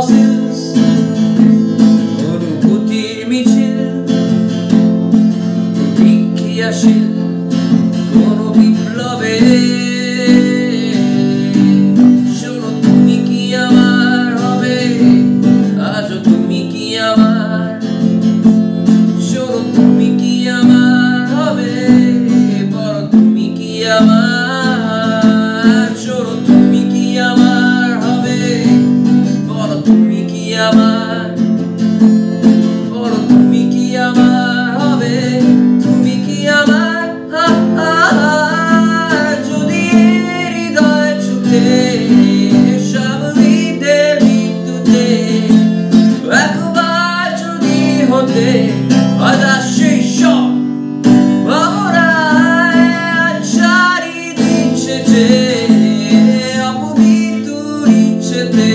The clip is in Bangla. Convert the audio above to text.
fossils, অনুভূতির মিছিল, প্রতিক্রিয়াশীল কোনো বিপ্লবে। শোনো তুমি কি আমার হবে, আজও তুমি কি আমার। শোনো তুমি কি আমার হবে, বড় তুমি কি আমার। শোনো তুমি কি আমার হবে, বড় তুমি কি আমার। বড় তুমি কি আমার হবে, তুমি কি আমার। যদি হৃদয় ছুটে স্বাভাবিকদের মৃত্যুতে একবার যদি হতে হতাশ সেই সব ভাবনায় সারি দিচ্ছে যে অপমৃত্যুর ইচ্ছেতে।